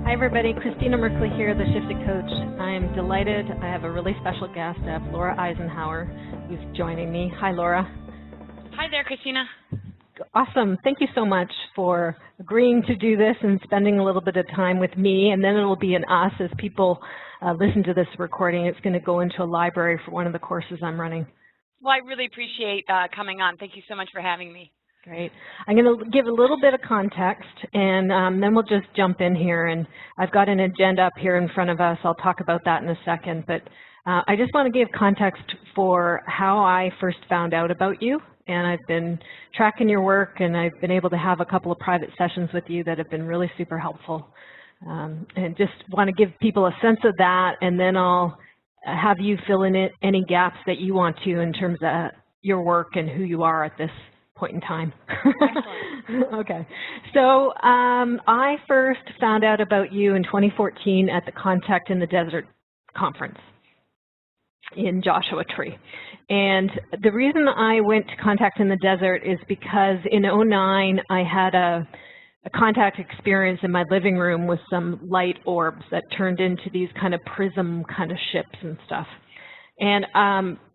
Hi everybody, Christina Merkley here, the Shifted Coach. I'm delighted. I have a really special guest. I have Laura Eisenhower who's joining me. Hi Laura. Hi there, Christina. Awesome. Thank you so much for agreeing to do this and spending a little bit of time with me, and then it will be an us as people listen to this recording. It's going to go into a library for one of the courses I'm running. Well, I really appreciate coming on. Thank you so much for having me. Great. I'm going to give a little bit of context, and then we'll just jump in here. And I've got an agenda up here in front of us. I'll talk about that in a second. But I just want to give context for how I first found out about you. And I've been tracking your work, and I've been able to have a couple of private sessions with you that have been really super helpful. And just want to give people a sense of that, and then I'll have you fill in any gaps that you want to in terms of your work and who you are at this point in time. Okay. So I first found out about you in 2014 at the Contact in the Desert conference in Joshua Tree. And the reason I went to Contact in the Desert is because in 2009 I had a contact experience in my living room with some light orbs that turned into these kind of prism kind of ships and stuff. And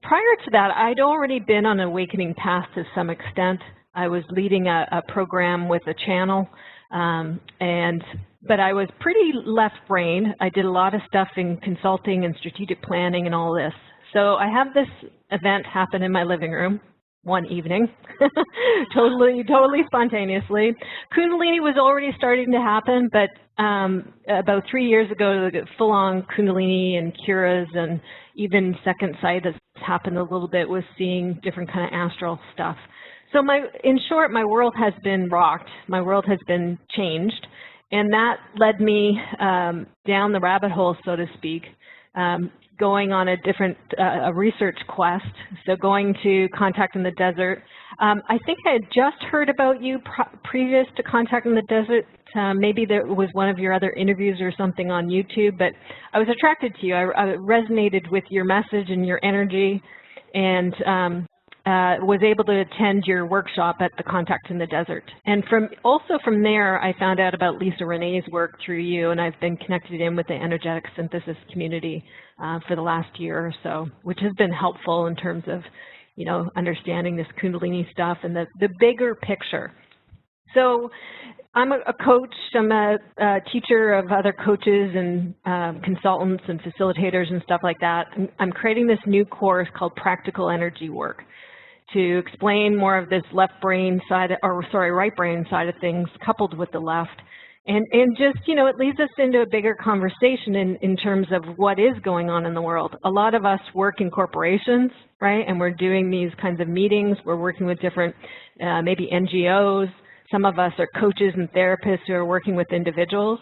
prior to that, I'd already been on an awakening path to some extent. I was leading a program with a channel, but I was pretty left-brained. I did a lot of stuff in consulting and strategic planning and all this. So I have this event happen in my living room one evening, totally spontaneously. Kundalini was already starting to happen, but about 3 years ago, the full-on Kundalini and Curas and even second sight has happened a little bit with seeing different kind of astral stuff. So in short, my world has been rocked. My world has been changed, and that led me down the rabbit hole, so to speak, going on a different research quest, so going to Contact in the Desert. I think I had just heard about you previous to Contact in the Desert. Maybe there was one of your other interviews or something on YouTube, but I was attracted to you. I resonated with your message and your energy, and was able to attend your workshop at the Contact in the Desert. And also from there, I found out about Lisa Renee's work through you, and I've been connected in with the energetic synthesis community for the last year or so, which has been helpful in terms of, you know, understanding this Kundalini stuff and the bigger picture. So I'm a coach. I'm a teacher of other coaches and consultants and facilitators and stuff like that. I'm creating this new course called Practical Energy Work to explain more of this right brain side of things coupled with the left. And just, you know, it leads us into a bigger conversation in terms of what is going on in the world. A lot of us work in corporations, right? And we're doing these kinds of meetings. We're working with different, maybe NGOs. Some of us are coaches and therapists who are working with individuals.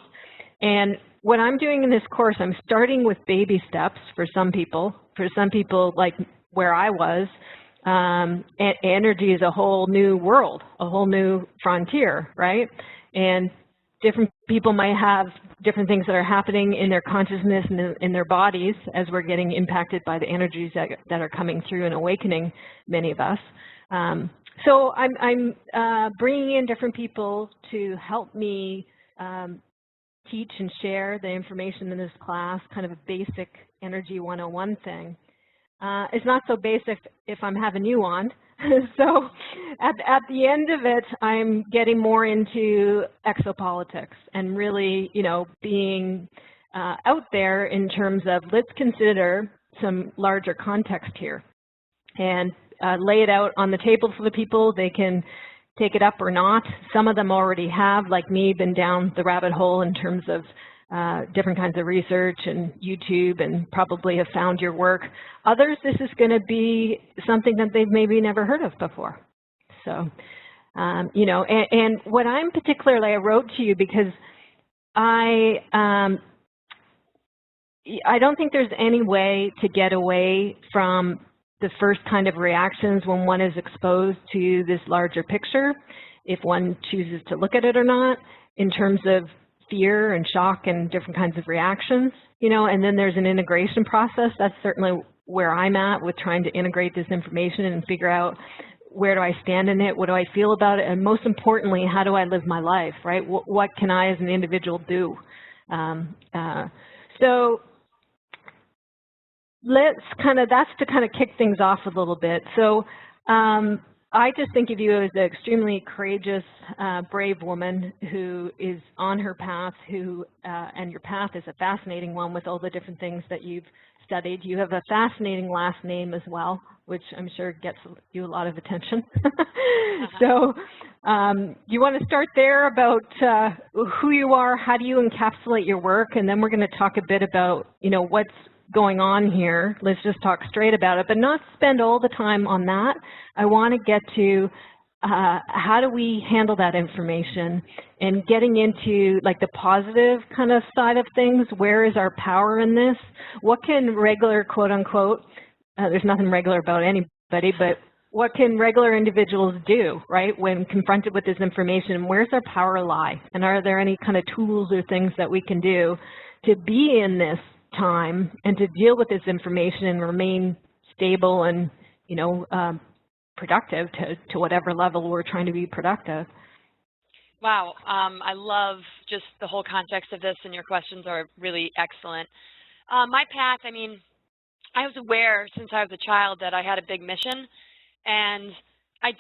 And what I'm doing in this course, I'm starting with baby steps for some people. For some people, like where I was, energy is a whole new world, a whole new frontier, right? And different people might have different things that are happening in their consciousness and in their bodies as we're getting impacted by the energies that are coming through and awakening many of us. So I'm bringing in different people to help me teach and share the information in this class, kind of a basic Energy 101 thing. It's not so basic if I'm having you on. So at the end of it, I'm getting more into exopolitics and really, you know, being out there in terms of let's consider some larger context here and lay it out on the table for the people. They can take it up or not. Some of them already have, like me, been down the rabbit hole in terms of different kinds of research and YouTube, and probably have found your work. Others, this is going to be something that they've maybe never heard of before. So, you know, and what I'm particularly, I wrote to you because I don't think there's any way to get away from the first kind of reactions when one is exposed to this larger picture, if one chooses to look at it or not, in terms of fear and shock and different kinds of reactions, you know, and then there's an integration process. That's certainly where I'm at with trying to integrate this information and figure out where do I stand in it, what do I feel about it, and most importantly, how do I live my life, right? What can I as an individual do So that's to kind of kick things off a little bit. So I just think of you as an extremely courageous, brave woman who is on her path, and your path is a fascinating one with all the different things that you've studied. You have a fascinating last name as well, which I'm sure gets you a lot of attention. So you want to start there about who you are, how do you encapsulate your work, and then we're going to talk a bit about, what's going on here. Let's just talk straight about it, but not spend all the time on that. I want to get to how do we handle that information and getting into like the positive kind of side of things. Where is our power in this? What can regular, quote unquote, there's nothing regular about anybody, but what can regular individuals do, right, when confronted with this information? Where's our power lie? And are there any kind of tools or things that we can do to be in this time and to deal with this information and remain stable and, productive to whatever level we're trying to be productive? Wow, I love just the whole context of this, and your questions are really excellent. My path, I was aware since I was a child that I had a big mission, and I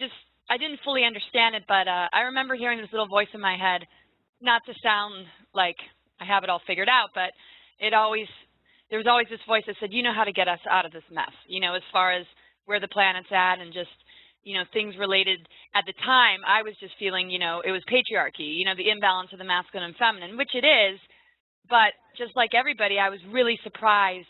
didn't fully understand it, but I remember hearing this little voice in my head, not to sound like I have it all figured out, but there was always this voice that said, you know how to get us out of this mess, as far as where the planet's at and just, things related. At the time, I was just feeling, it was patriarchy, the imbalance of the masculine and feminine, which it is, but just like everybody, I was really surprised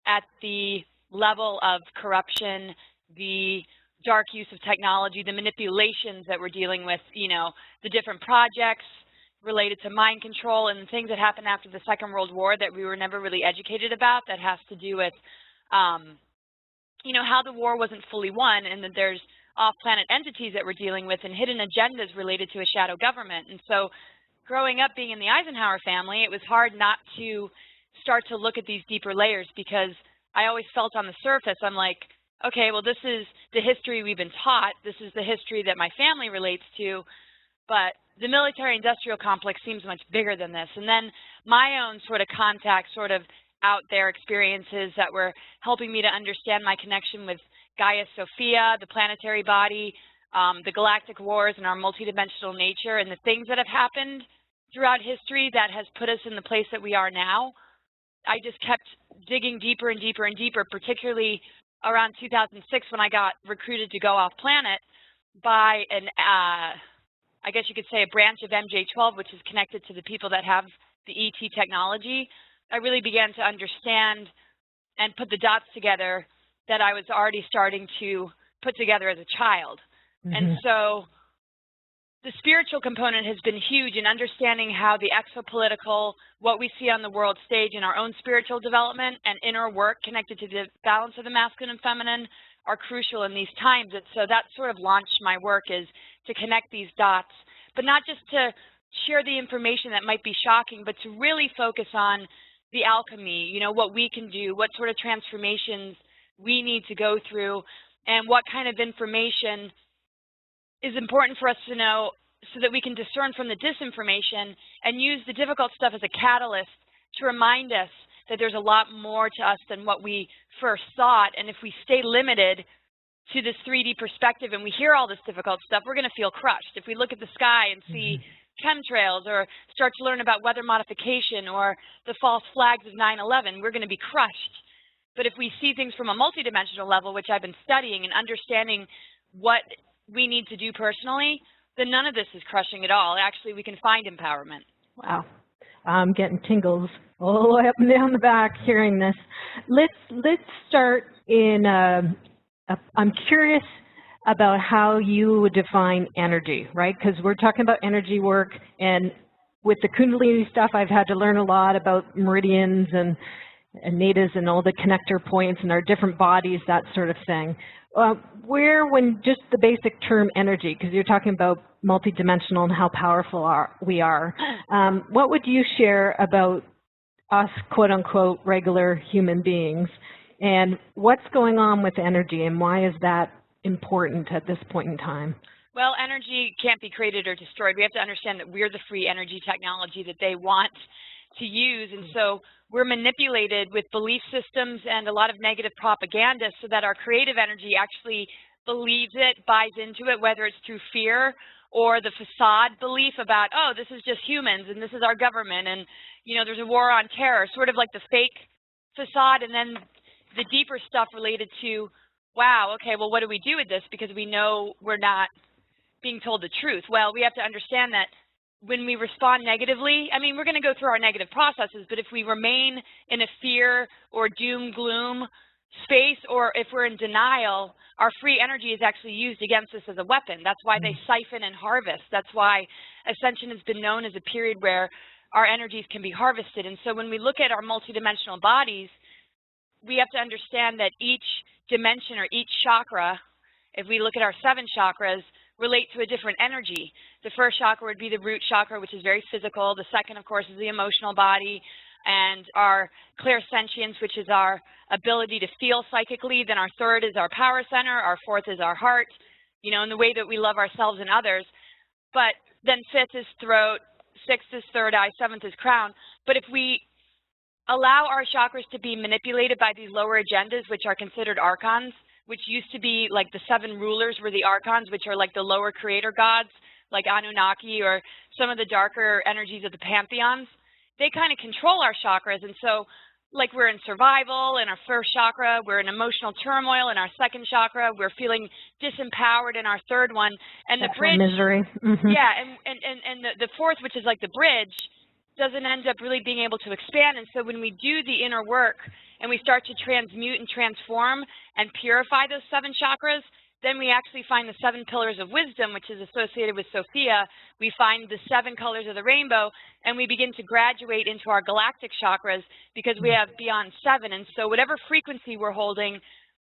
at the level of corruption, the dark use of technology, the manipulations that we're dealing with, the different projects related to mind control and things that happened after the Second World War that we were never really educated about, that has to do with, how the war wasn't fully won, and that there's off-planet entities that we're dealing with and hidden agendas related to a shadow government. And so growing up being in the Eisenhower family, it was hard not to start to look at these deeper layers, because I always felt on the surface, I'm like, okay, well, this is the history we've been taught. This is the history that my family relates to. But the military-industrial complex seems much bigger than this. And then my own sort of contact, sort of out there experiences that were helping me to understand my connection with Gaia-Sophia, the planetary body, the galactic wars, and our multidimensional nature, and the things that have happened throughout history that has put us in the place that we are now. I just kept digging deeper and deeper and deeper, particularly around 2006 when I got recruited to go off planet by an I guess you could say a branch of MJ12, which is connected to the people that have the ET technology. I really began to understand and put the dots together that I was already starting to put together as a child. Mm-hmm. And so the spiritual component has been huge in understanding how the exopolitical, what we see on the world stage in our own spiritual development and inner work connected to the balance of the masculine and feminine are crucial in these times. And so that sort of launched my work, is to connect these dots, but not just to share the information that might be shocking, but to really focus on the alchemy, what we can do, what sort of transformations we need to go through, and what kind of information is important for us to know so that we can discern from the disinformation and use the difficult stuff as a catalyst to remind us that there's a lot more to us than what we first thought. And if we stay limited to this 3D perspective and we hear all this difficult stuff, we're going to feel crushed. If we look at the sky and see chemtrails, or start to learn about weather modification or the false flags of 9/11, we're going to be crushed. But if we see things from a multidimensional level, which I've been studying and understanding what we need to do personally, then none of this is crushing at all. Actually, we can find empowerment. Wow. I'm getting tingles all the way up and down the back hearing this. Let's start in, I'm curious about how you would define energy, right? Because we're talking about energy work, and with the Kundalini stuff, I've had to learn a lot about meridians and nadas and all the connector points and our different bodies, that sort of thing. When just the basic term energy, because you're talking about multidimensional and how powerful we are, what would you share about us, quote unquote, regular human beings, and what's going on with energy, and why is that important at this point in time? Well, energy can't be created or destroyed. We have to understand that we're the free energy technology that they want to use. And so we're manipulated with belief systems and a lot of negative propaganda so that our creative energy actually believes it, buys into it, whether it's through fear or the facade belief about, oh, this is just humans and this is our government and, you know, there's a war on terror, sort of like the fake facade, and then the deeper stuff related to, wow, okay, well, what do we do with this? Because we know we're not being told the truth. Well, we have to understand that when we respond negatively, I mean, we're going to go through our negative processes, but if we remain in a fear or doom, gloom space, or if we're in denial, our free energy is actually used against us as a weapon. That's why they siphon and harvest. That's why Ascension has been known as a period where our energies can be harvested. And so when we look at our multidimensional bodies, we have to understand that each dimension or each chakra, if we look at our 7 chakras, relate to a different energy. The first chakra would be the root chakra, which is very physical. The second, of course, is the emotional body, and our clairsentience, which is our ability to feel psychically. Then our third is our power center. Our fourth is our heart, you know, in the way that we love ourselves and others. But then 5th is throat, 6th is third eye, 7th is crown. But if we allow our chakras to be manipulated by these lower agendas, which are considered archons, which used to be like the 7 rulers were the archons, which are like the lower creator gods, like Anunnaki or some of the darker energies of the pantheons. They kind of control our chakras. And so like we're in survival in our first chakra, we're in emotional turmoil in our second chakra, we're feeling disempowered in our third one. And the bridge, misery. yeah, and the fourth, which is like the bridge, doesn't end up really being able to expand. And so when we do the inner work and we start to transmute and transform and purify those 7 chakras, then we actually find the 7 pillars of wisdom, which is associated with Sophia. We find the 7 colors of the rainbow, and we begin to graduate into our galactic chakras because we have beyond 7. And so whatever frequency we're holding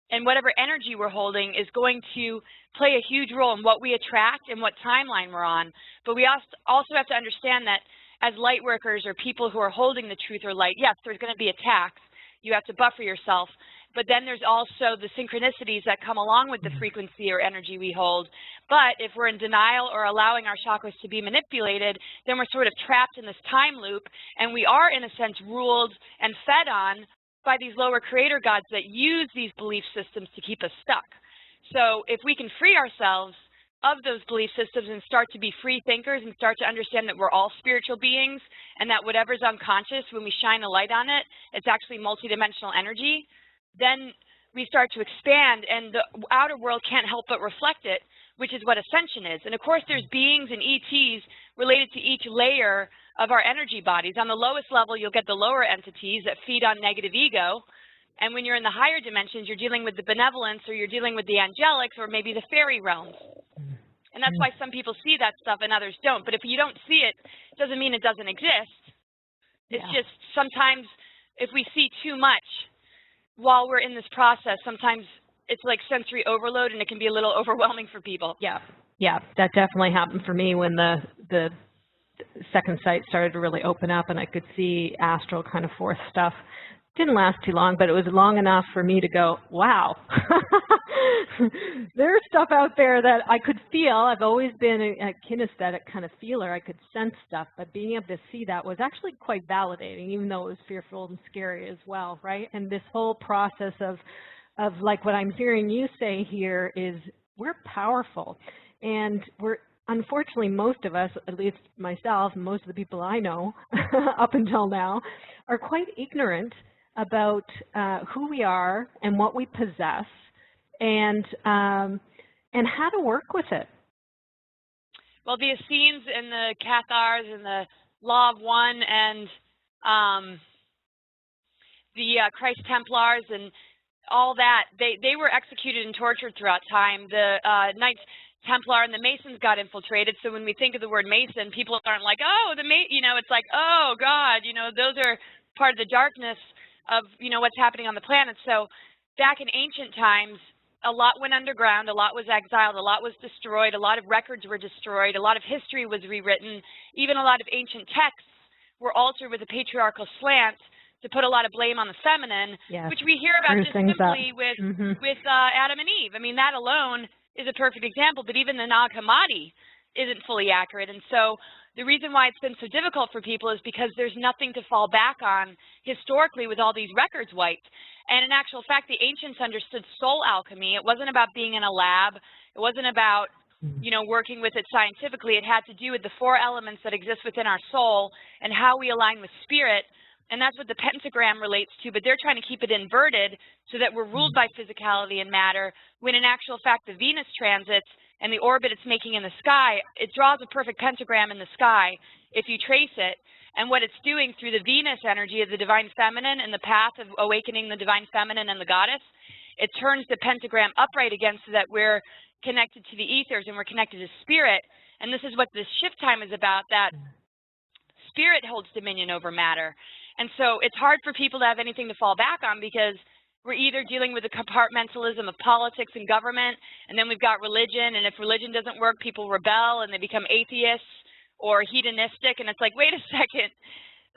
and whatever energy we're holding is going to play a huge role in what we attract and what timeline we're on. But we also have to understand that as light workers or people who are holding the truth or light, yes, there's going to be attacks. You have to buffer yourself. But then there's also the synchronicities that come along with the frequency or energy we hold. But if we're in denial or allowing our chakras to be manipulated, then we're sort of trapped in this time loop, and we are, in a sense, ruled and fed on by these lower creator gods that use these belief systems to keep us stuck. So if we can free ourselves of those belief systems and start to be free thinkers and start to understand that we're all spiritual beings and that whatever's unconscious, when we shine a light on it, it's actually multidimensional energy, then we start to expand, and the outer world can't help but reflect it, which is what Ascension is. And of course, there's beings and ETs related to each layer of our energy bodies. On the lowest level, you'll get the lower entities that feed on negative ego. And when you're in the higher dimensions, you're dealing with the benevolence, or you're dealing with the angelics, or maybe the fairy realms. And that's why some people see that stuff and others don't. But if you don't see it, it doesn't mean it doesn't exist. It's just sometimes if we see too much while we're in this process, sometimes it's like sensory overload, and it can be a little overwhelming for people. Yeah, that definitely happened for me when the second sight started to really open up and I could see astral kind of force stuff. Didn't last too long, but it was long enough for me to go, wow, there's stuff out there that I could feel. I've always been a kinesthetic kind of feeler. I could sense stuff, but being able to see that was actually quite validating, even though it was fearful and scary as well, right? And this whole process of like what I'm hearing you say here is we're powerful, and we're, unfortunately, most of us, at least myself, and most of the people I know up until now, are quite ignorant about who we are and what we possess, and how to work with it. Well, the Essenes and the Cathars and the Law of One and the Christ Templars and all that, they were executed and tortured throughout time. The Knights Templar and the Masons got infiltrated. So when we think of the word Mason, people aren't like, oh, you know, it's like, oh God, you know, those are part of the darkness of, you know, what's happening on the planet. So back in ancient times, a lot went underground, a lot was exiled, a lot was destroyed, a lot of records were destroyed, a lot of history was rewritten, even a lot of ancient texts were altered with a patriarchal slant to put a lot of blame on the feminine, which we hear about just simply with Adam and Eve. I mean, that alone is a perfect example, but even the Nag Hammadi, isn't fully accurate. And so the reason why it's been so difficult for people is because there's nothing to fall back on historically with all these records wiped. And in actual fact, the ancients understood soul alchemy. It wasn't about being in a lab. It wasn't about, you know, working with it scientifically. It had to do with the 4 elements that exist within our soul and how we align with spirit. And that's what the pentagram relates to, but they're trying to keep it inverted so that we're ruled by physicality and matter, when in actual fact the Venus transits and the orbit it's making in the sky, it draws a perfect pentagram in the sky if you trace it. And what it's doing through the Venus energy of the divine feminine and the path of awakening the divine feminine and the goddess, it turns the pentagram upright again so that we're connected to the ethers and we're connected to spirit. And this is what this shift time is about, that spirit holds dominion over matter. And so it's hard for people to have anything to fall back on, because we're either dealing with the compartmentalism of politics and government, and then we've got religion, and if religion doesn't work, people rebel and they become atheists or hedonistic, and it's like, wait a second,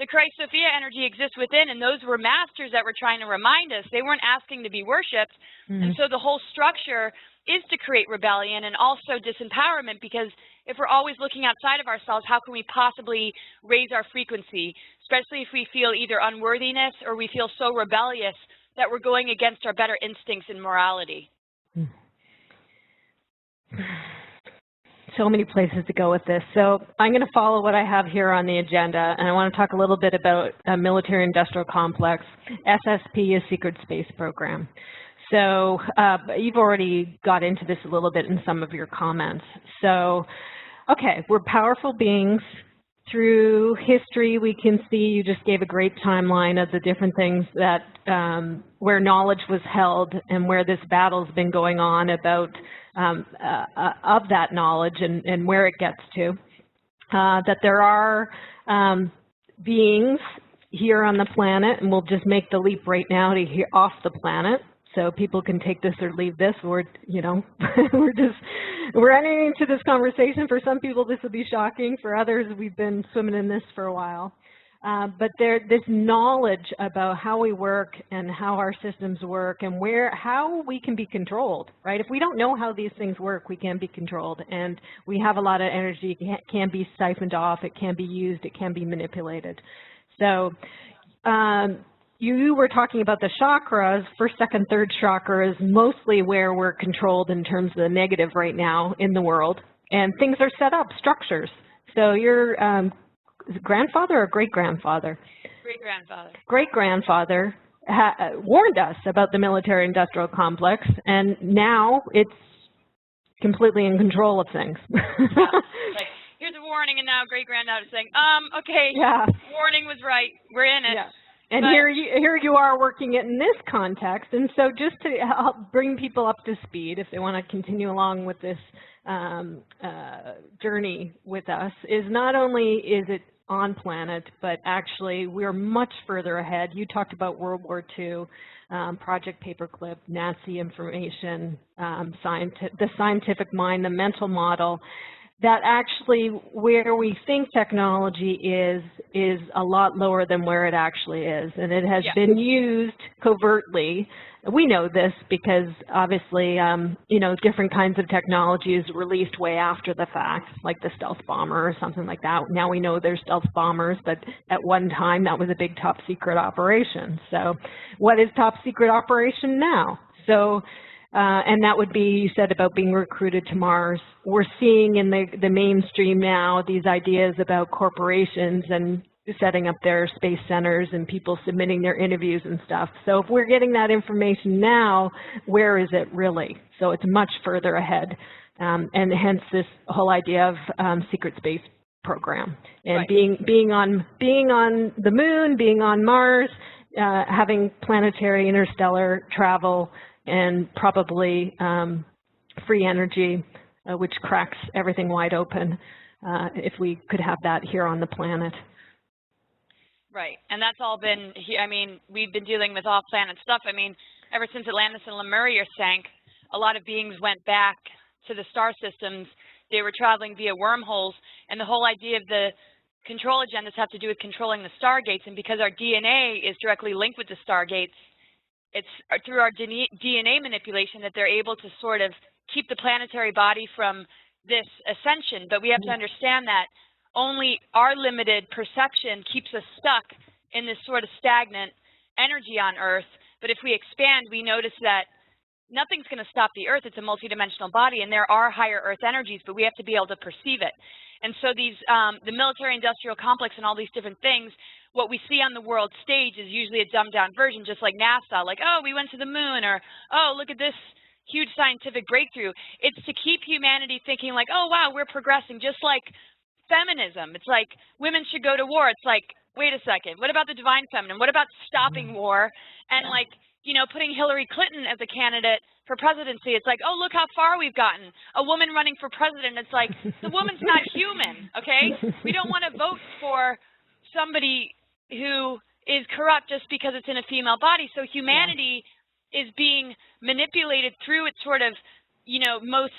the Christ-Sophia energy exists within, and those were masters that were trying to remind us. They weren't asking to be worshipped. And so the whole structure is to create rebellion and also disempowerment, because if we're always looking outside of ourselves, how can we possibly raise our frequency, especially if we feel either unworthiness or we feel so rebellious that we're going against our better instincts and morality. So many places to go with this. So I'm going to follow what I have here on the agenda, and I want to talk a little bit about a military-industrial complex. SSP is Secret Space Program. So you've already got into this a little bit in some of your comments. So, okay, we're powerful beings. Through history, we can see, you just gave a great timeline of the different things that, where knowledge was held and where this battle's been going on about of that knowledge and where it gets to. That there are beings here on the planet, and we'll just make the leap right now to off the planet, so people can take this or leave this, or, you know, we're entering into this conversation. For some people, this will be shocking. For others, we've been swimming in this for a while. But this knowledge about how we work and how our systems work and how we can be controlled, right? If we don't know how these things work, we can be controlled. And we have a lot of energy. It can be siphoned off. It can be used. It can be manipulated. So, you were talking about the chakras. First, second, third chakra is mostly where we're controlled in terms of the negative right now in the world. And things are set up, structures. So your grandfather or great-grandfather? Great-grandfather. Great-grandfather warned us about the military-industrial complex, and now it's completely in control of things. Yeah. Like, here's a warning, and now great-granddaughter's saying, okay, yeah. Warning was right. We're in it. Yeah. And here you are working it in this context. And so just to help bring people up to speed, if they want to continue along with this journey with us, is not only is it on planet, but actually we're much further ahead. You talked about World War II, Project Paperclip, Nazi information, the scientific mind, the mental model. That actually where we think technology is a lot lower than where it actually is. And it has been used covertly. We know this because obviously, you know, different kinds of technology is released way after the fact, like the stealth bomber or something like that. Now we know there's stealth bombers, but at one time that was a big top secret operation. So what is top secret operation now? So, and that would be, you said about being recruited to Mars. We're seeing in the mainstream now these ideas about corporations and setting up their space centers and people submitting their interviews and stuff. So if we're getting that information now, where is it really? So it's much further ahead. And hence this whole idea of secret space program and being on the moon, being on Mars, having planetary interstellar travel, and probably free energy, which cracks everything wide open, if we could have that here on the planet. Right, and that's all been, I mean, we've been dealing with off-planet stuff. I mean, ever since Atlantis and Lemuria sank, a lot of beings went back to the star systems. They were traveling via wormholes, and the whole idea of the control agendas have to do with controlling the stargates, and because our DNA is directly linked with the stargates, it's through our DNA manipulation that they're able to sort of keep the planetary body from this ascension, but we have to understand that only our limited perception keeps us stuck in this sort of stagnant energy on Earth. But if we expand, we notice that nothing's going to stop the Earth. It's a multidimensional body, and there are higher Earth energies, but we have to be able to perceive it. And so these, the military-industrial complex and all these different things, what we see on the world stage is usually a dumbed-down version, just like NASA, like, oh, we went to the moon, or, oh, look at this huge scientific breakthrough. It's to keep humanity thinking like, oh, wow, we're progressing, just like feminism. It's like women should go to war. It's like, wait a second, what about the divine feminine? What about stopping war? And like, you know, putting Hillary Clinton as a candidate for presidency, it's like, oh, look how far we've gotten. A woman running for president, it's like, the woman's not human, okay? We don't want to vote for somebody who is corrupt just because it's in a female body. So humanity is being manipulated through its sort of, you know, most,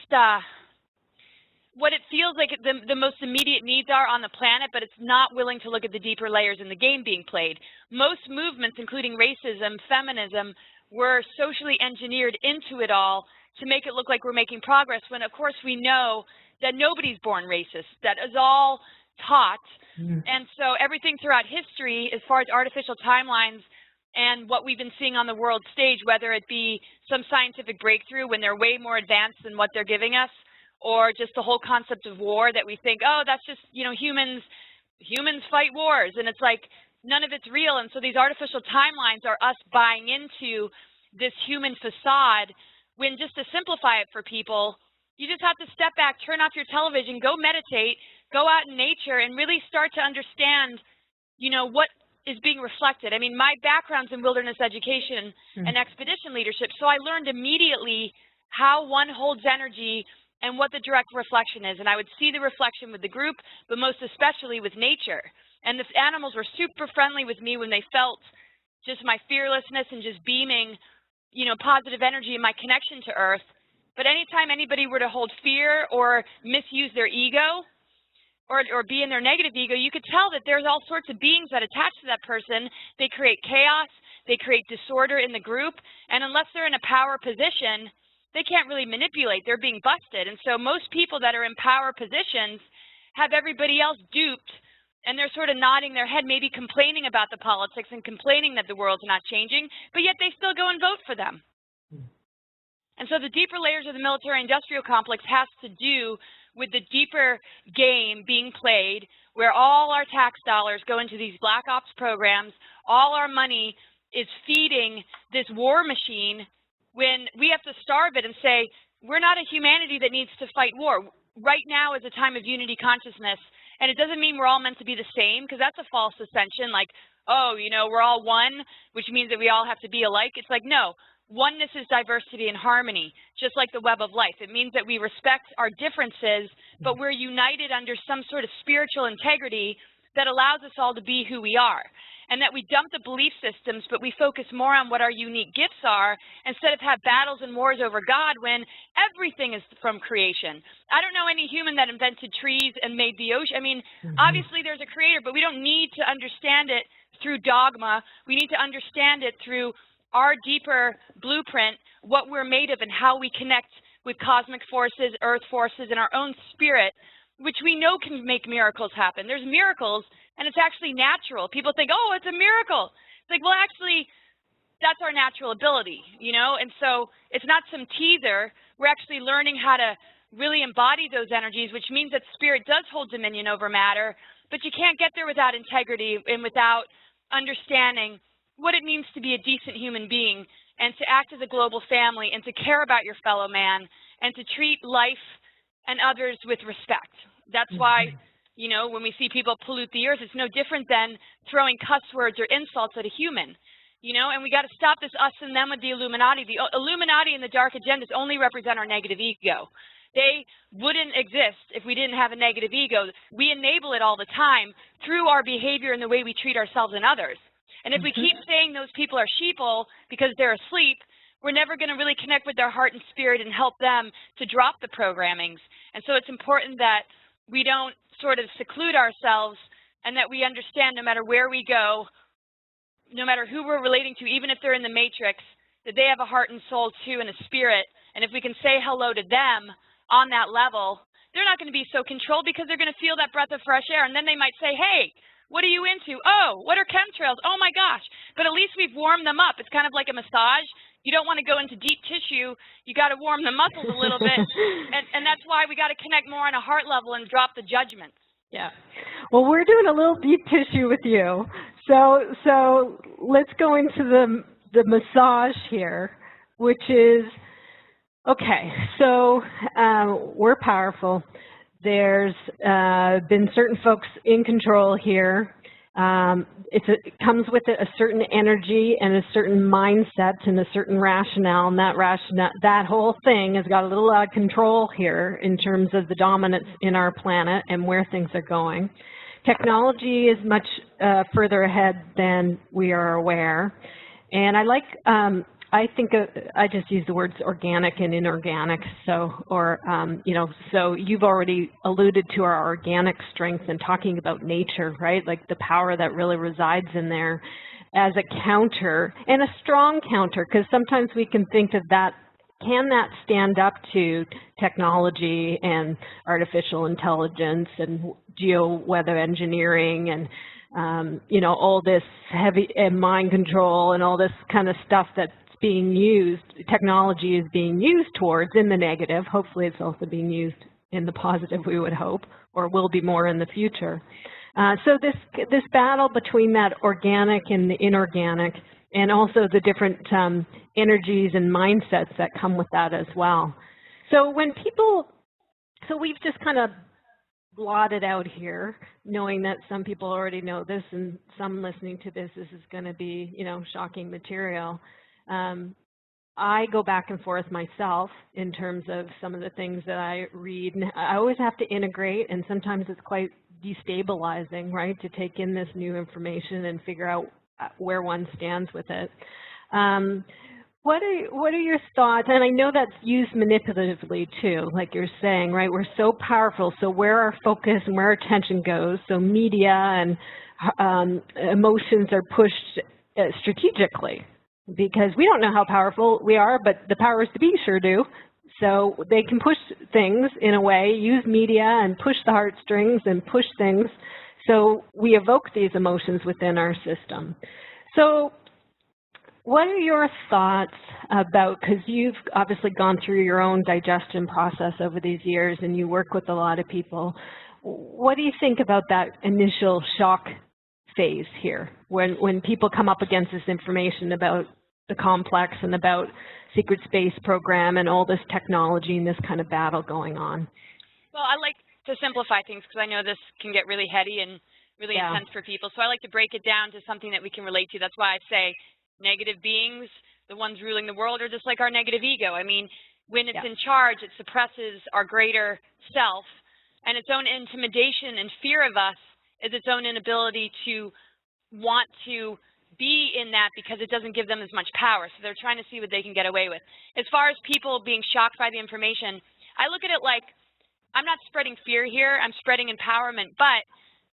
what it feels like the most immediate needs are on the planet, but it's not willing to look at the deeper layers in the game being played. Most movements, including racism, feminism, were socially engineered into it all to make it look like we're making progress, when of course we know that nobody's born racist. That is all taught. And so everything throughout history, as far as artificial timelines and what we've been seeing on the world stage, whether it be some scientific breakthrough when they're way more advanced than what they're giving us, or just the whole concept of war that we think, oh, that's just, you know, humans fight wars. And it's like, none of it's real. And so these artificial timelines are us buying into this human facade, when just to simplify it for people, you just have to step back, turn off your television, go meditate, go out in nature, and really start to understand, you know, what is being reflected. I mean, my background's in wilderness education and expedition leadership, so I learned immediately how one holds energy and what the direct reflection is. And I would see the reflection with the group, but most especially with nature. And the animals were super friendly with me when they felt just my fearlessness and just beaming, you know, positive energy and my connection to Earth. But anytime anybody were to hold fear or misuse their ego or be in their negative ego, you could tell that there's all sorts of beings that attach to that person. They create chaos, they create disorder in the group, and unless they're in a power position, they can't really manipulate. They're being busted. And so most people that are in power positions have everybody else duped, and they're sort of nodding their head, maybe complaining about the politics and complaining that the world's not changing, but yet they still go and vote for them. And so the deeper layers of the military-industrial complex has to do with the deeper game being played, where all our tax dollars go into these black ops programs, all our money is feeding this war machine, when we have to starve it and say, we're not a humanity that needs to fight war. Right now is a time of unity consciousness, and it doesn't mean we're all meant to be the same, because that's a false ascension, like, oh, you know, we're all one, which means that we all have to be alike. It's like, no, oneness is diversity and harmony, just like the web of life. It means that we respect our differences, but we're united under some sort of spiritual integrity that allows us all to be who we are. And that we dump the belief systems, but we focus more on what our unique gifts are, instead of have battles and wars over God, when everything is from creation. I don't know any human that invented trees and made the ocean. I mean, obviously there's a creator, but we don't need to understand it through dogma. We need to understand it through our deeper blueprint, what we're made of and how we connect with cosmic forces, earth forces, and our own spirit, which we know can make miracles happen. There's miracles, and it's actually natural. People think, oh, it's a miracle. It's like, well, actually, that's our natural ability, you know? And so it's not some teaser. We're actually learning how to really embody those energies, which means that spirit does hold dominion over matter, but you can't get there without integrity and without understanding what it means to be a decent human being, and to act as a global family, and to care about your fellow man, and to treat life and others with respect. That's why, you know, when we see people pollute the earth, it's no different than throwing cuss words or insults at a human, you know, and we got to stop this us and them with the Illuminati. The Illuminati and the dark agendas only represent our negative ego. They wouldn't exist if we didn't have a negative ego. We enable it all the time through our behavior and the way we treat ourselves and others. And if we keep saying those people are sheeple because they're asleep, we're never going to really connect with their heart and spirit and help them to drop the programmings. And so it's important that we don't sort of seclude ourselves, and that we understand no matter where we go, no matter who we're relating to, even if they're in the matrix, that they have a heart and soul too, and a spirit. And if we can say hello to them on that level, they're not going to be so controlled because they're going to feel that breath of fresh air. And then they might say, hey, what are you into? Oh, what are chemtrails? Oh my gosh. But at least we've warmed them up. It's kind of like a massage. You don't want to go into deep tissue. You got to warm the muscles a little bit. And that's why we got to connect more on a heart level and drop the judgments. Yeah. Well, we're doing a little deep tissue with you. So let's go into the massage here, which is, okay, so we're powerful. There's been certain folks in control here. It comes with a certain energy and a certain mindset and a certain rationale, and that whole thing has got a little out of control here in terms of the dominance in our planet and where things are going. Technology is much further ahead than we are aware, and I think I just use the words organic and inorganic. So you've already alluded to our organic strength and talking about nature, right? Like the power that really resides in there as a counter, and a strong counter, because sometimes we can think of that, can that stand up to technology and artificial intelligence and geo-weather engineering and all this heavy mind control and all this kind of stuff that's being used, technology is being used towards in the negative. Hopefully it's also being used in the positive, we would hope, or will be more in the future. So this battle between that organic and the inorganic, and also the different energies and mindsets that come with that as well. So we've just kind of blotted out here, knowing that some people already know this and some listening to this is going to be, shocking material. I go back and forth myself in terms of some of the things that I read, and I always have to integrate, and sometimes it's quite destabilizing, right, to take in this new information and figure out where one stands with it. What are your thoughts? And I know that's used manipulatively too, like you're saying, right? We're so powerful, so where our focus and where our attention goes, so media and emotions are pushed strategically, because we don't know how powerful we are, but the powers to be sure do. So they can push things in a way, use media and push the heartstrings and push things. So we evoke these emotions within our system. So what are your thoughts about, because you've obviously gone through your own digestion process over these years and you work with a lot of people. What do you think about that initial shock phase here when people come up against this information about the complex and about secret space program and all this technology and this kind of battle going on? Well, I like to simplify things because I know this can get really heady and really intense for people. So I like to break it down to something that we can relate to. That's why I say negative beings, the ones ruling the world, are just like our negative ego. I mean, when it's in charge, it suppresses our greater self, and its own intimidation and fear of us is its own inability to want to be in that because it doesn't give them as much power. So they're trying to see what they can get away with. As far as people being shocked by the information, I look at it like, I'm not spreading fear here, I'm spreading empowerment, but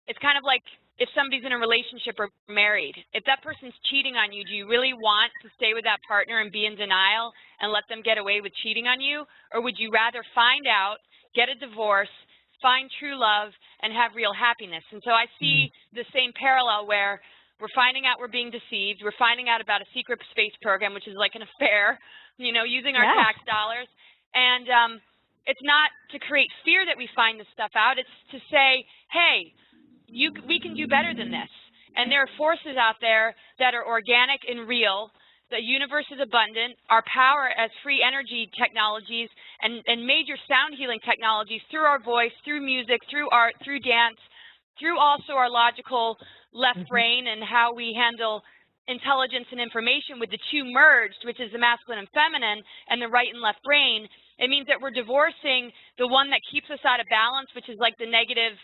it's kind of like if somebody's in a relationship or married. If that person's cheating on you, do you really want to stay with that partner and be in denial and let them get away with cheating on you? Or would you rather find out, get a divorce, find true love, and have real happiness? And so I see the same parallel where we're finding out we're being deceived. We're finding out about a secret space program, which is like an affair, using our tax dollars. And it's not to create fear that we find this stuff out. It's to say, hey, we can do better than this. And there are forces out there that are organic and real. The universe is abundant. Our power as free energy technologies and major sound healing technologies through our voice, through music, through art, through dance, through also our logical left brain and how we handle intelligence and information with the two merged, which is the masculine and feminine, and the right and left brain. It means that we're divorcing the one that keeps us out of balance, which is like the negative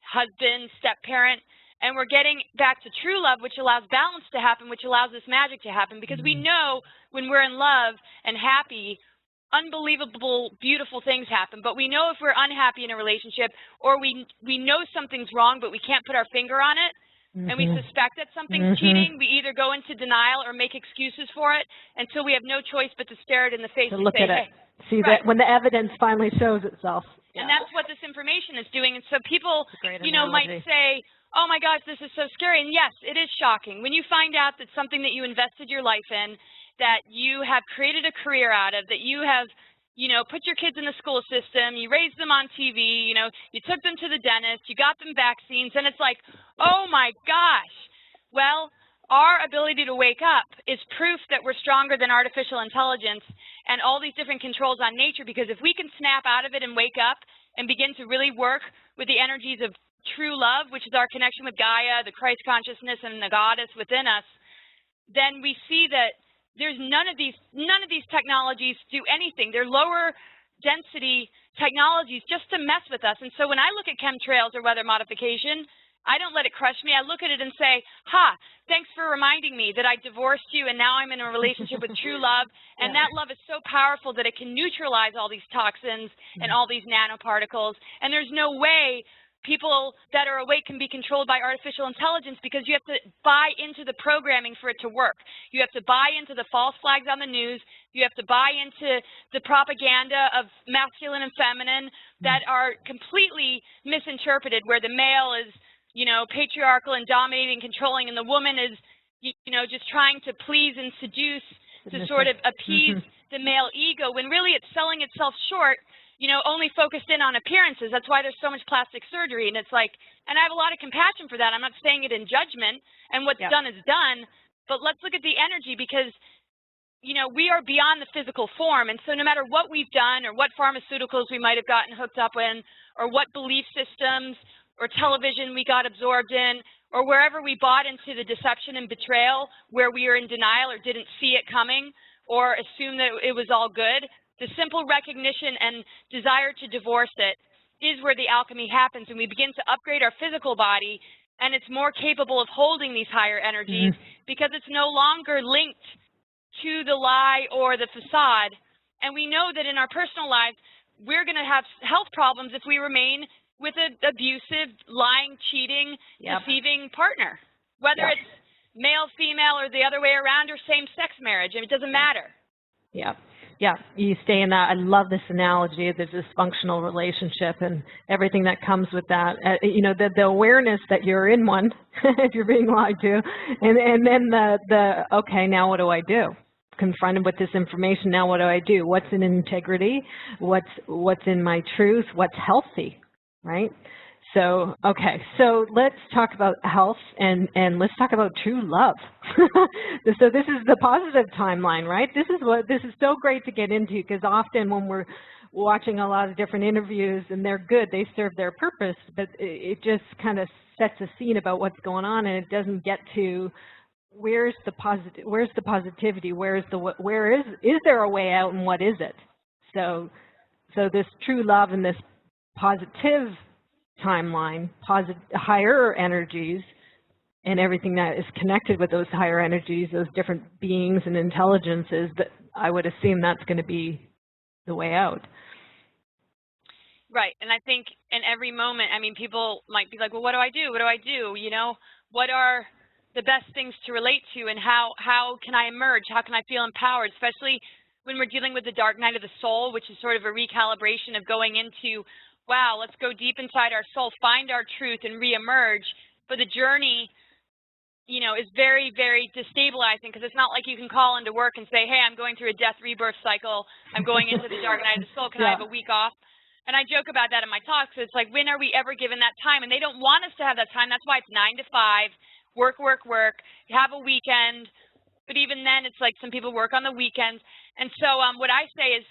husband, step-parent, and we're getting back to true love, which allows balance to happen, which allows this magic to happen, because we know when we're in love and happy, unbelievable, beautiful things happen. But we know if we're unhappy in a relationship or we know something's wrong, but we can't put our finger on it, and we suspect that something's cheating, we either go into denial or make excuses for it until we have no choice but to stare it in the face to and look say, at it. hey. See that when the evidence finally shows itself. And that's what this information is doing. And so people, might say, oh my gosh, this is so scary. And yes, it is shocking. When you find out that something that you invested your life in, that you have created a career out of, that you have, put your kids in the school system, you raised them on TV, you took them to the dentist, you got them vaccines, and it's like, oh my gosh. Well, our ability to wake up is proof that we're stronger than artificial intelligence and all these different controls on nature, because if we can snap out of it and wake up and begin to really work with the energies of true love, which is our connection with Gaia, the Christ consciousness, and the goddess within us, then we see that there's none of these technologies do anything. They're lower density technologies just to mess with us. And so when I look at chemtrails or weather modification, I don't let it crush me. I look at it and say, thanks for reminding me that I divorced you and now I'm in a relationship with true love. And that love is so powerful that it can neutralize all these toxins and all these nanoparticles. And there's no way people that are awake can be controlled by artificial intelligence, because you have to buy into the programming for it to work. You have to buy into the false flags on the news. You have to buy into the propaganda of masculine and feminine that are completely misinterpreted, where the male is, patriarchal and dominating and controlling, and the woman is, just trying to please and seduce to sort of appease the male ego, when really it's selling itself short, only focused in on appearances. That's why there's so much plastic surgery. And it's like, and I have a lot of compassion for that. I'm not saying it in judgment, and what's done is done, but let's look at the energy, because, we are beyond the physical form. And so no matter what we've done or what pharmaceuticals we might have gotten hooked up in, or what belief systems or television we got absorbed in, or wherever we bought into the deception and betrayal, where we are in denial or didn't see it coming or assume that it was all good, the simple recognition and desire to divorce it is where the alchemy happens, and we begin to upgrade our physical body, and it's more capable of holding these higher energies because it's no longer linked to the lie or the facade. And we know that in our personal lives, we're going to have health problems if we remain with an abusive, lying, cheating, deceiving partner, whether it's male, female, or the other way around, or same-sex marriage. I mean, it doesn't matter. Yeah, you stay in that. I love this analogy of the dysfunctional relationship and everything that comes with that. The awareness that you're in one, if you're being lied to, and then the okay, now what do I do? Confronted with this information, now what do I do? What's in integrity? What's in my truth? What's healthy, right? So, okay, so let's talk about health and let's talk about true love. So this is the positive timeline, right? This is so great to get into, because often when we're watching a lot of different interviews, and they're good, they serve their purpose, but it just kind of sets a scene about what's going on, and it doesn't get to where's the positivity, where is there a way out, and what is it? So this true love and this positive timeline, higher energies, and everything that is connected with those higher energies, those different beings and intelligences, that I would assume that's going to be the way out. Right, and I think in every moment, I mean, people might be like, well, what do I do? What do I do? What are the best things to relate to, and how can I emerge? How can I feel empowered, especially when we're dealing with the dark night of the soul, which is sort of a recalibration of going into, wow, let's go deep inside our soul, find our truth, and reemerge. But the journey, is very, very destabilizing, because it's not like you can call into work and say, hey, I'm going through a death rebirth cycle. I'm going into the dark night of the soul. Can I have a week off? And I joke about that in my talks. It's like, when are we ever given that time? And they don't want us to have that time. That's why it's 9 to 5, work, have a weekend. But even then, it's like some people work on the weekends. And so what I say is,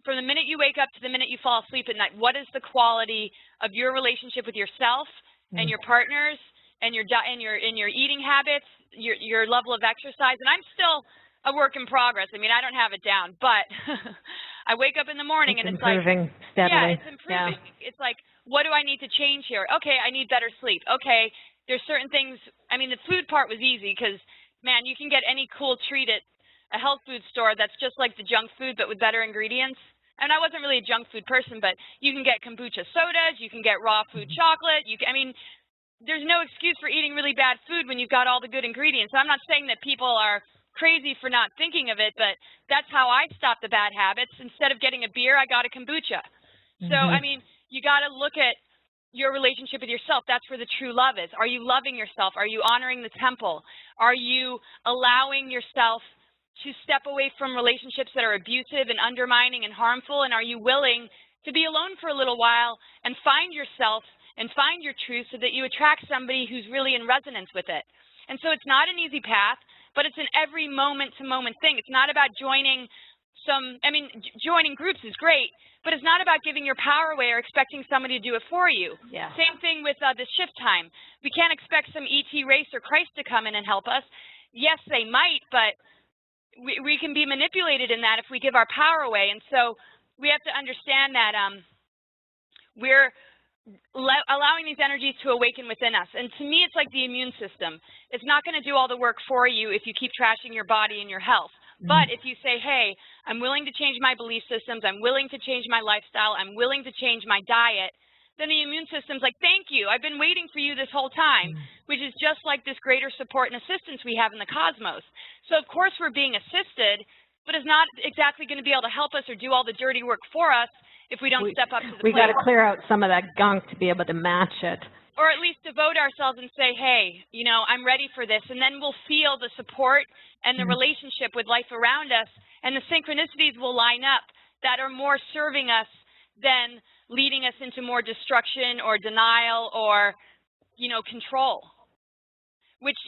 from the minute you wake up to the minute you fall asleep at night, what is the quality of your relationship with yourself and your partners and your eating habits, your level of exercise? And I'm still a work in progress. I mean, I don't have it down, but I wake up in the morning and it's improving like, steadily. it's improving. It's like, what do I need to change here? Okay, I need better sleep. Okay, there's certain things. I mean, the food part was easy, because, man, you can get any cool treat at a health food store that's just like the junk food, but with better ingredients. And I wasn't really a junk food person, but you can get kombucha sodas, you can get raw food chocolate. I mean, there's no excuse for eating really bad food when you've got all the good ingredients. I'm not saying that people are crazy for not thinking of it, but that's how I stopped the bad habits. Instead of getting a beer, I got a kombucha. So, I mean, you got to look at your relationship with yourself. That's where the true love is. Are you loving yourself? Are you honoring the temple? Are you allowing yourself to step away from relationships that are abusive and undermining and harmful? And are you willing to be alone for a little while and find yourself and find your truth so that you attract somebody who's really in resonance with it? And so it's not an easy path, but it's an every moment-to-moment thing. It's not about joining joining groups is great, but it's not about giving your power away or expecting somebody to do it for you. Yeah. Same thing with the shift time. We can't expect some ET race or Christ to come in and help us. Yes, they might, but we can be manipulated in that if we give our power away. And so we have to understand that we're allowing these energies to awaken within us. And to me, it's like the immune system. It's not going to do all the work for you if you keep trashing your body and your health. But if you say, hey, I'm willing to change my belief systems, I'm willing to change my lifestyle, I'm willing to change my diet, then the immune system's like, thank you, I've been waiting for you this whole time, which is just like this greater support and assistance we have in the cosmos. So of course we're being assisted, but it's not exactly going to be able to help us or do all the dirty work for us if we don't step up to the plate. We got to clear out some of that gunk to be able to match it. Or at least devote ourselves and say, hey, you know, I'm ready for this. And then we'll feel the support and the relationship with life around us, and the synchronicities will line up that are more serving us than leading us into more destruction or denial or, you know, control, which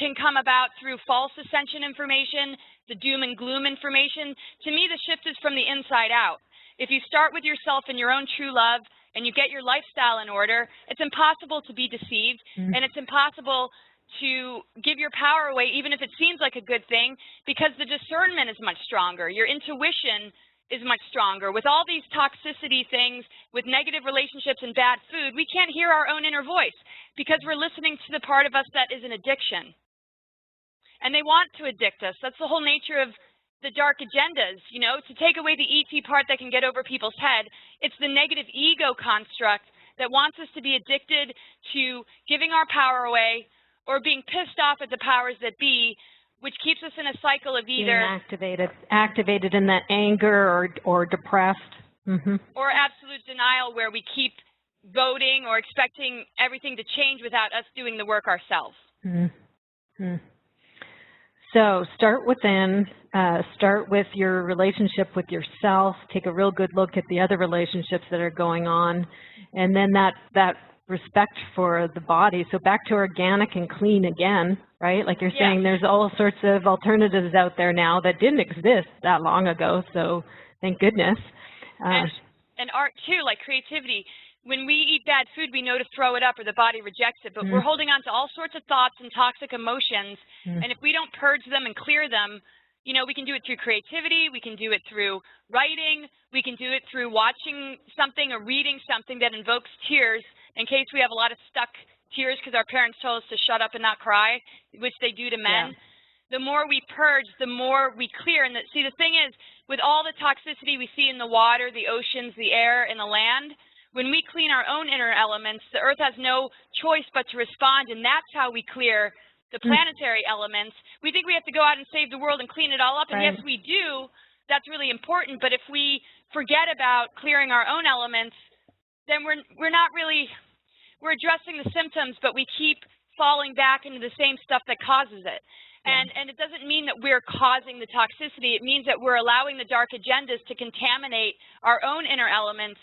can come about through false ascension information, the doom and gloom information. To me, the shift is from the inside out. If you start with yourself and your own true love, and you get your lifestyle in order, it's impossible to be deceived, and it's impossible to give your power away, even if it seems like a good thing, because the discernment is much stronger. Your intuition is much stronger. With all these toxicity things, with negative relationships and bad food, we can't hear our own inner voice because we're listening to the part of us that is an addiction. And they want to addict us. That's the whole nature of the dark agendas, you know, to take away the ET part that can get over people's head. It's the negative ego construct that wants us to be addicted to giving our power away or being pissed off at the powers that be, which keeps us in a cycle of either activated in that anger or depressed, or absolute denial, where we keep voting or expecting everything to change without us doing the work ourselves. So start within, start with your relationship with yourself, take a real good look at the other relationships that are going on, and then that respect for the body. So back to organic and clean again, right? Like you're saying, there's all sorts of alternatives out there now that didn't exist that long ago, so thank goodness. And art too, like creativity. When we eat bad food, we know to throw it up or the body rejects it, but we're holding on to all sorts of thoughts and toxic emotions, and if we don't purge them and clear them, you know, we can do it through creativity, we can do it through writing, we can do it through watching something or reading something that invokes tears, in case we have a lot of stuck tears because our parents told us to shut up and not cry, which they do to men. The more we purge, the more we clear. And see, the thing is, with all the toxicity we see in the water, the oceans, the air, and the land, when we clean our own inner elements, the earth has no choice but to respond, and that's how we clear the planetary elements. We think we have to go out and save the world and clean it all up, and yes, we do. That's really important, but if we forget about clearing our own elements, then we're not really, we're addressing the symptoms, but we keep falling back into the same stuff that causes it. And it doesn't mean that we're causing the toxicity. It means that we're allowing the dark agendas to contaminate our own inner elements.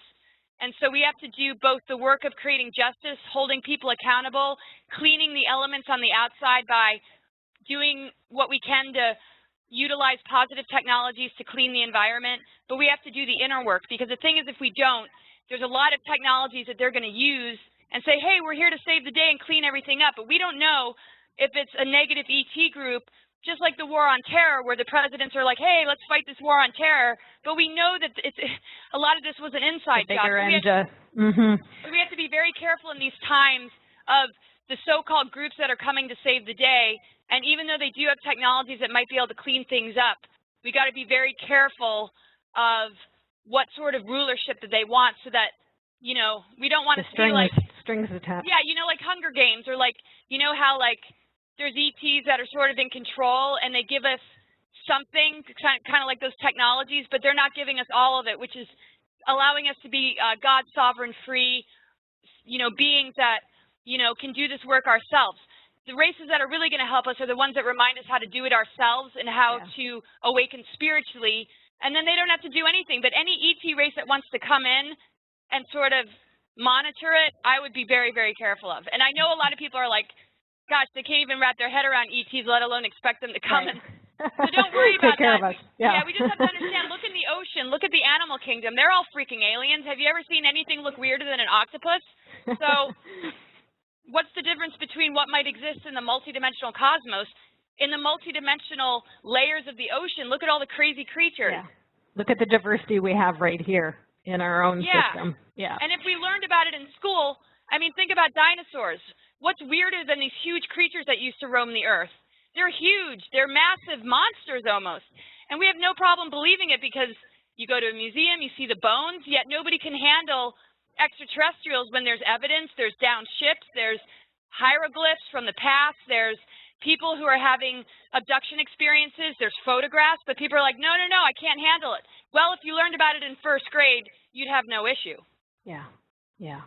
And so we have to do both the work of creating justice, holding people accountable, cleaning the elements on the outside by doing what we can to utilize positive technologies to clean the environment, but we have to do the inner work, because the thing is, if we don't, there's a lot of technologies that they're going to use and say, hey, we're here to save the day and clean everything up, but we don't know if it's a negative ET group, just like the war on terror, where the presidents are like, hey, let's fight this war on terror, but we know that a lot of this was an inside job. So we have to be very careful in these times of the so-called groups that are coming to save the day, and even though they do have technologies that might be able to clean things up, we got to be very careful of what sort of rulership that they want, so that, you know, we don't want to feel like strings attached. Yeah, you know, like Hunger Games, or like, you know how like there's ETs that are sort of in control and they give us something, kind of like those technologies, but they're not giving us all of it, which is allowing us to be God sovereign free, you know, beings that, you know, can do this work ourselves. The races that are really going to help us are the ones that remind us how to do it ourselves and how to awaken spiritually, and then they don't have to do anything. But any ET race that wants to come in and sort of monitor it, I would be very, very careful of. And I know a lot of people are like, gosh, they can't even wrap their head around ETs, let alone expect them to come in. So don't worry about that. Yeah, we just have to understand, look in the ocean, look at the animal kingdom. They're all freaking aliens. Have you ever seen anything look weirder than an octopus? So what's the difference between what might exist in the multidimensional cosmos? In the multidimensional layers of the ocean, look at all the crazy creatures. Yeah. Look at the diversity we have right here in our own system. Yeah. And if we learned about it in school, I mean, think about dinosaurs. What's weirder than these huge creatures that used to roam the earth? They're huge. They're massive monsters almost. And we have no problem believing it because you go to a museum, you see the bones, yet nobody can handle extraterrestrials when there's evidence. There's downed ships, there's hieroglyphs from the past, there's people who are having abduction experiences, there's photographs, but people are like, no, no, no, I can't handle it. Well, if you learned about it in first grade, you'd have no issue. Yeah, yeah,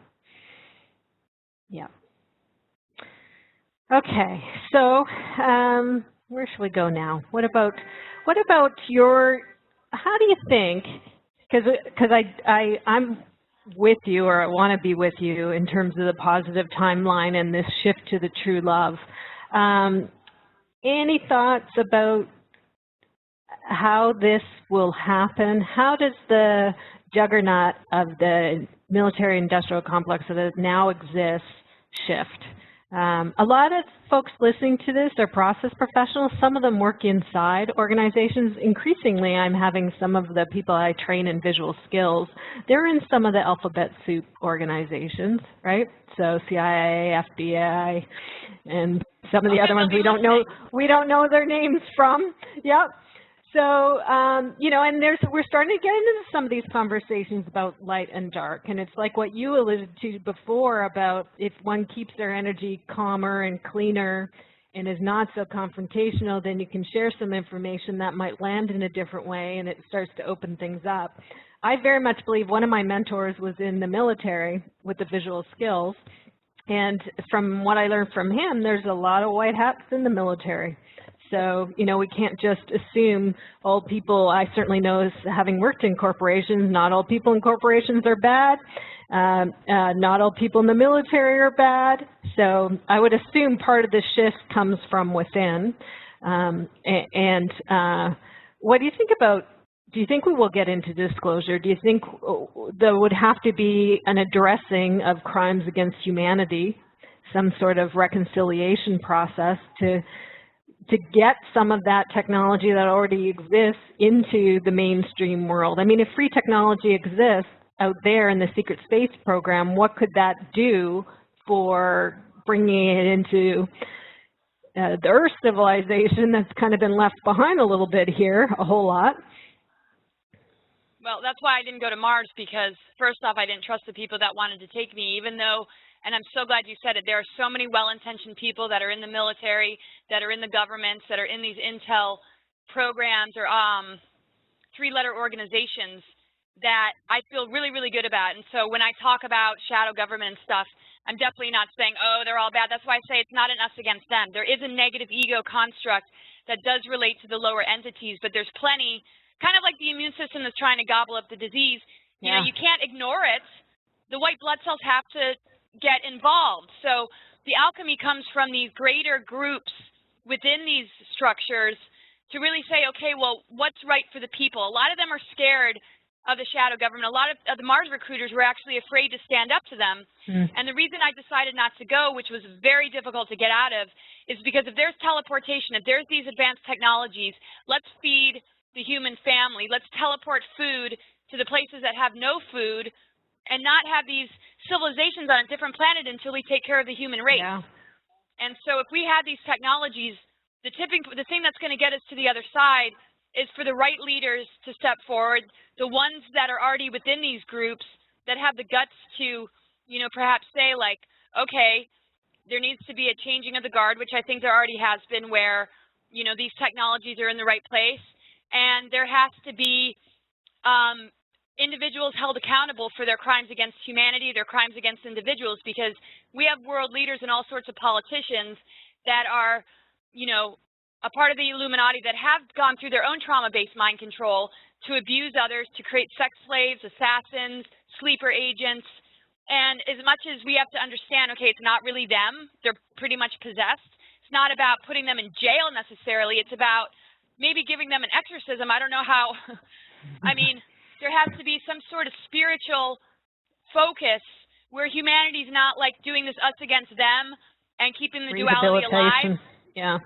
yeah. Okay, so where should we go now? What about your, how do you think, because I'm with you, or I want to be with you in terms of the positive timeline and this shift to the true love. Any thoughts about how this will happen? How does the juggernaut of the military-industrial complex that now exists shift? A lot of folks listening to this are process professionals. Some of them work inside organizations. Increasingly, I'm having some of the people I train in visual skills, they're in some of the alphabet soup organizations, right? So CIA, FBI, and some of the other ones we don't know their names from. Yep. So, you know, and we're starting to get into some of these conversations about light and dark. And it's like what you alluded to before about if one keeps their energy calmer and cleaner and is not so confrontational, then you can share some information that might land in a different way and it starts to open things up. I very much believe one of my mentors was in the military with the visual skills. And from what I learned from him, there's a lot of white hats in the military. So, you know, we can't just assume all people, I certainly know, as having worked in corporations, not all people in corporations are bad. Not all people in the military are bad. So I would assume part of the shift comes from within. What do you think about, do you think we will get into disclosure? Do you think there would have to be an addressing of crimes against humanity, some sort of reconciliation process to get some of that technology that already exists into the mainstream world? I mean, if free technology exists out there in the secret space program, what could that do for bringing it into the Earth civilization that's kind of been left behind a little bit here, a whole lot? Well, that's why I didn't go to Mars, because first off, I didn't trust the people that wanted to take me, even though, and I'm so glad you said it, there are so many well-intentioned people that are in the military, that are in the governments, that are in these intel programs or three-letter organizations that I feel really, really good about. And so when I talk about shadow government and stuff, I'm definitely not saying, oh, they're all bad. That's why I say it's not an us against them. There is a negative ego construct that does relate to the lower entities, but there's plenty, kind of like the immune system that's trying to gobble up the disease. You know, you can't ignore it. The white blood cells have to get involved. So the alchemy comes from these greater groups within these structures to really say, okay, well, what's right for the people? A lot of them are scared of the shadow government. A lot of the Mars recruiters were actually afraid to stand up to them. And the reason I decided not to go, which was very difficult to get out of, is because if there's teleportation, if there's these advanced technologies, let's feed the human family. Let's teleport food to the places that have no food and not have these civilizations on a different planet until we take care of the human race. And so if we have these technologies, the thing that's going to get us to the other side is for the right leaders to step forward, the ones that are already within these groups that have the guts to perhaps say like, okay, there needs to be a changing of the guard, which I think there already has been, where, these technologies are in the right place, and there has to be individuals held accountable for their crimes against humanity, their crimes against individuals, because we have world leaders and all sorts of politicians that are, a part of the Illuminati that have gone through their own trauma-based mind control to abuse others, to create sex slaves, assassins, sleeper agents. And as much as we have to understand, okay, it's not really them, they're pretty much possessed. It's not about putting them in jail necessarily. It's about maybe giving them an exorcism. I don't know how. I mean, there has to be some sort of spiritual focus where humanity's not like doing this us against them and keeping the duality alive,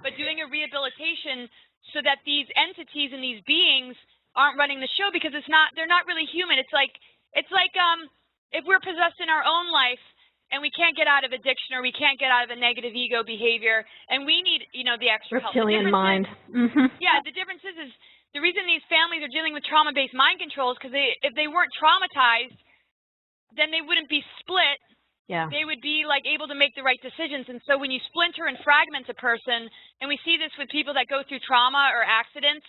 but doing a rehabilitation so that these entities and these beings aren't running the show, because they're not really human. It's like if we're possessed in our own life and we can't get out of addiction, or we can't get out of a negative ego behavior, and we need, the extra help. Reptilian mind. Yeah, the difference is the reason these families are dealing with trauma-based mind control is because if they weren't traumatized, then they wouldn't be split. Yeah. They would be like able to make the right decisions. And so when you splinter and fragment a person, and we see this with people that go through trauma or accidents,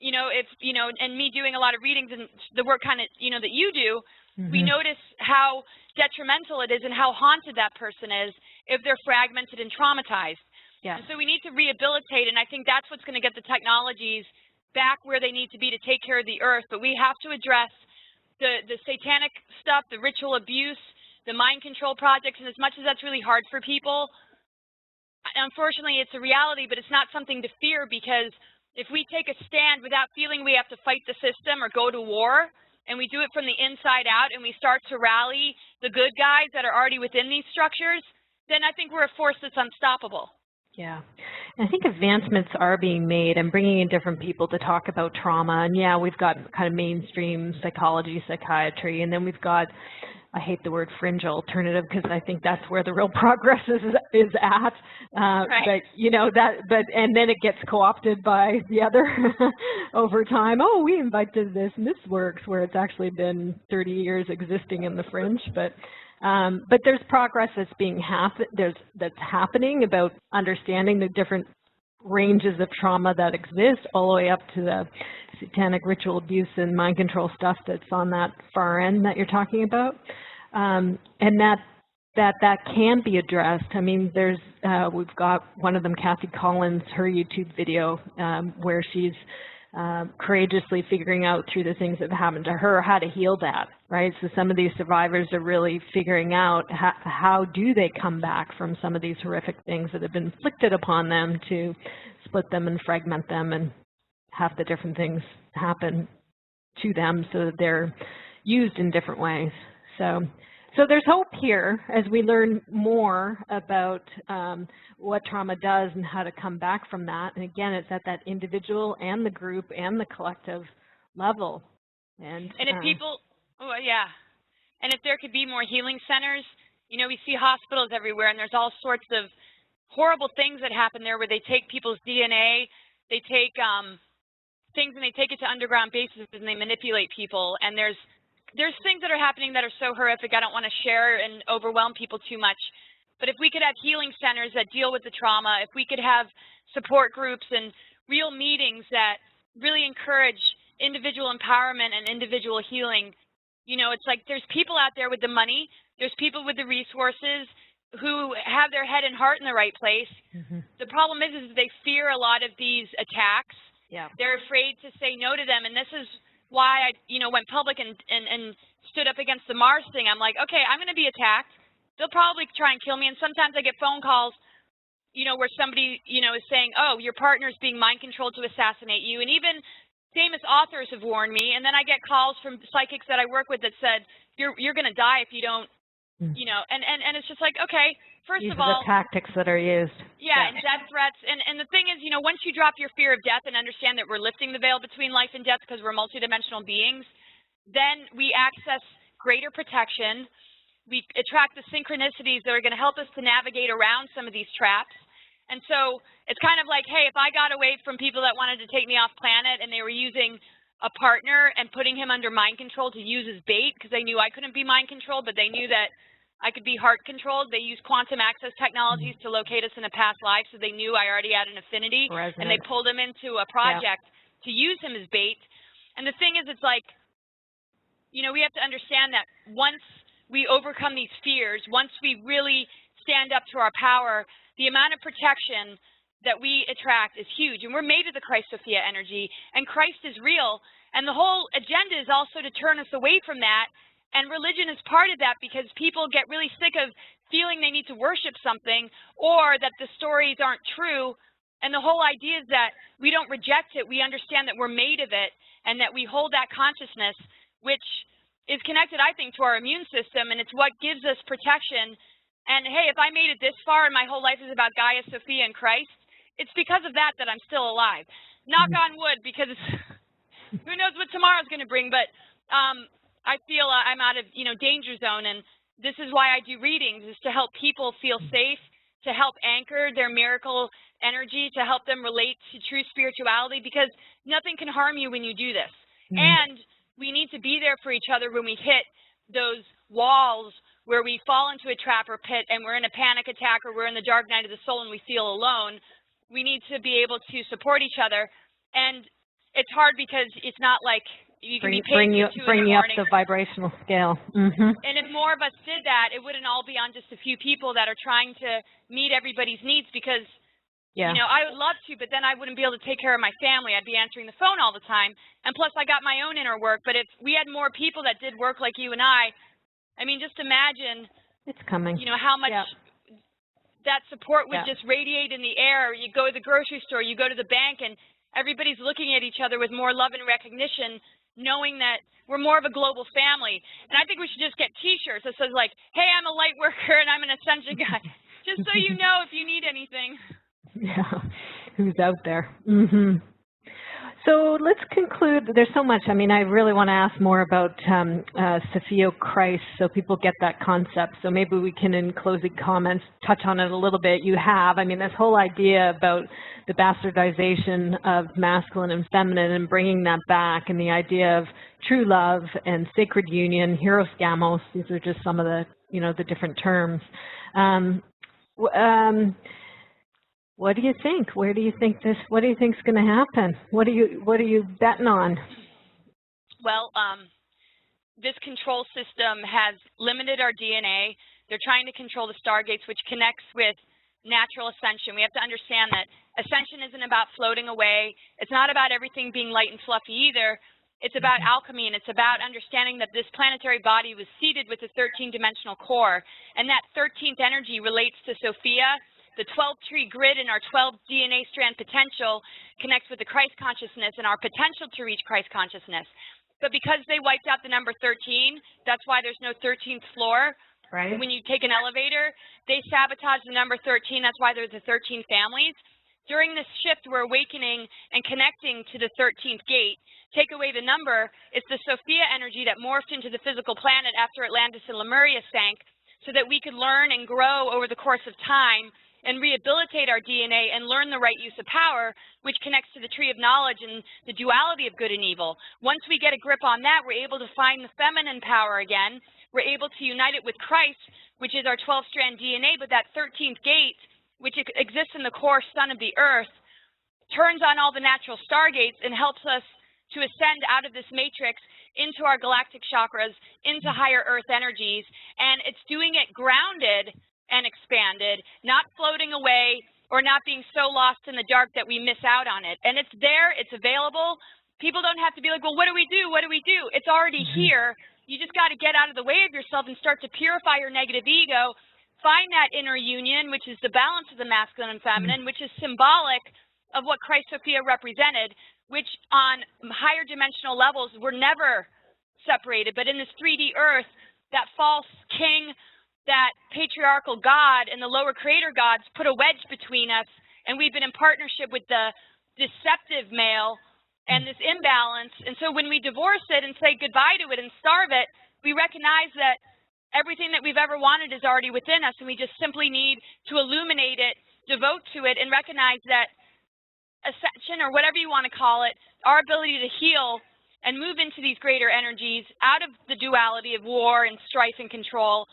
and me doing a lot of readings and the work kind of, that you do, we notice how detrimental it is and how haunted that person is if they're fragmented and traumatized. Yeah. And so we need to rehabilitate, and I think that's what's going to get the technologies back where they need to be to take care of the earth. But we have to address the satanic stuff, the ritual abuse, the mind control projects, and as much as that's really hard for people, unfortunately it's a reality, but it's not something to fear, because if we take a stand without feeling we have to fight the system or go to war, and we do it from the inside out, and we start to rally the good guys that are already within these structures, then I think we're a force that's unstoppable. Yeah, and I think advancements are being made and bringing in different people to talk about trauma. And yeah, we've got kind of mainstream psychology, psychiatry, and then we've got, I hate the word fringe alternative, because I think that's where the real progress is at. Right. But and then it gets co-opted by the other over time. Oh, we invited this and this works, where it's actually been 30 years existing in the fringe. But there's progress that's happening about understanding the different ranges of trauma that exist, all the way up to the satanic ritual abuse and mind control stuff that's on that far end that you're talking about, and that can be addressed. I mean, we've got one of them, Kathy Collins, her YouTube video where she's courageously figuring out through the things that have happened to her how to heal that, right? So some of these survivors are really figuring out how do they come back from some of these horrific things that have been inflicted upon them, to split them and fragment them and have the different things happen to them so that they're used in different ways. So there's hope here as we learn more about what trauma does and how to come back from that. And again, it's at that individual and the group and the collective level. And if people, and if there could be more healing centers, we see hospitals everywhere, and there's all sorts of horrible things that happen there, where they take people's DNA, they take things and they take it to underground bases and they manipulate people. And there's things that are happening that are so horrific, I don't want to share and overwhelm people too much. But if we could have healing centers that deal with the trauma, if we could have support groups and real meetings that really encourage individual empowerment and individual healing, it's like there's people out there with the money, there's people with the resources who have their head and heart in the right place. The problem is they fear a lot of these attacks. Yeah. They're afraid to say no to them, and this is why I, went public and stood up against the Mars thing. I'm like, okay, I'm going to be attacked. They'll probably try and kill me. And sometimes I get phone calls, where somebody, is saying, oh, your partner's being mind controlled to assassinate you. And even famous authors have warned me. And then I get calls from psychics that I work with that said, you're going to die if you don't, and it's just like, okay, first of all, the tactics that are used. Yeah, and death threats. And the thing is, once you drop your fear of death and understand that we're lifting the veil between life and death because we're multidimensional beings, then we access greater protection. We attract the synchronicities that are going to help us to navigate around some of these traps. And so it's kind of like, hey, if I got away from people that wanted to take me off planet and they were using a partner and putting him under mind control to use as bait because they knew I couldn't be mind controlled, but they knew that I could be heart controlled. They use quantum access technologies to locate us in a past life, so they knew I already had an affinity, and they pulled him into a project to use him as bait. And the thing is, it's like, you know, we have to understand that once we overcome these fears, once we really stand up to our power, the amount of protection that we attract is huge. And we're made of the Christ-Sophia energy, and Christ is real. And the whole agenda is also to turn us away from that. And religion is part of that, because people get really sick of feeling they need to worship something, or that the stories aren't true. And the whole idea is that we don't reject it. We understand that we're made of it, and that we hold that consciousness, which is connected, I think, to our immune system, and it's what gives us protection. And hey, if I made it this far and my whole life is about Gaia-Sophia and Christ, it's because of that that I'm still alive. Knock on wood, because who knows what tomorrow's going to bring, but I feel I'm out of, you know, danger zone, and this is why I do readings, is to help people feel safe, to help anchor their miracle energy, to help them relate to true spirituality, because nothing can harm you when you do this. And we need to be there for each other when we hit those walls where we fall into a trap or pit and we're in a panic attack, or we're in the dark night of the soul and we feel alone. We need to be able to support each other. And it's hard because it's not like you can be paid bring you up the vibrational scale. And if more of us did that, it wouldn't all be on just a few people that are trying to meet everybody's needs, because you know, I would love to, but then I wouldn't be able to take care of my family. I'd be answering the phone all the time. And plus, I got my own inner work. But if we had more people that did work like you and I mean, just imagine, it's coming. You know, how much that support would just radiate in the air. You go to the grocery store, you go to the bank, and everybody's looking at each other with more love and recognition, knowing that we're more of a global family. And I think we should just get T-shirts that says, like, hey, I'm a light worker and I'm an Ascension guy, just so you know if you need anything. Yeah, who's out there. So let's conclude. There's so much. I mean, I really want to ask more about Sophia Christ, so people get that concept. So maybe we can, in closing comments, touch on it a little bit. You have. I mean, this whole idea about the bastardization of masculine and feminine and bringing that back, and the idea of true love and sacred union, hieros gamos. These are just some of the, you know, the different terms. What do you think? Where do you think this? What do you think's going to happen? What are you betting on? Well, this control system has limited our DNA. They're trying to control the stargates, which connects with natural ascension. We have to understand that ascension isn't about floating away. It's not about everything being light and fluffy either. It's about alchemy, and it's about understanding that this planetary body was seeded with a 13-dimensional core, and that 13th energy relates to Sophia. The 12-tree grid in our 12 DNA strand potential connects with the Christ consciousness and our potential to reach Christ consciousness. But because they wiped out the number 13, that's why there's no 13th floor. Right. When you take an elevator, they sabotage the number 13. That's why there's the 13 families. During this shift, we're awakening and connecting to the 13th gate. Take away the number, it's the Sophia energy that morphed into the physical planet after Atlantis and Lemuria sank, so that we could learn and grow over the course of time and rehabilitate our DNA and learn the right use of power, which connects to the tree of knowledge and the duality of good and evil. Once we get a grip on that, we're able to find the feminine power again. We're able to unite it with Christ, which is our 12-strand DNA, but that 13th gate, which exists in the core sun of the earth, turns on all the natural stargates and helps us to ascend out of this matrix into our galactic chakras, into higher earth energies, and it's doing it grounded and expanded, not floating away or not being so lost in the dark that we miss out on it. And it's there, it's available. People don't have to be like, well, what do we do? What do we do? It's already here. You just got to get out of the way of yourself and start to purify your negative ego. Find that inner union, which is the balance of the masculine and feminine, which is symbolic of what Christ-Sophia represented, which on higher dimensional levels were never separated. But in this 3D earth, that false king, that patriarchal God and the lower creator gods put a wedge between us, and we've been in partnership with the deceptive male and this imbalance. And so when we divorce it and say goodbye to it and starve it, we recognize that everything that we've ever wanted is already within us, and we just simply need to illuminate it, devote to it, and recognize that ascension, or whatever you want to call it, our ability to heal and move into these greater energies out of the duality of war and strife and control,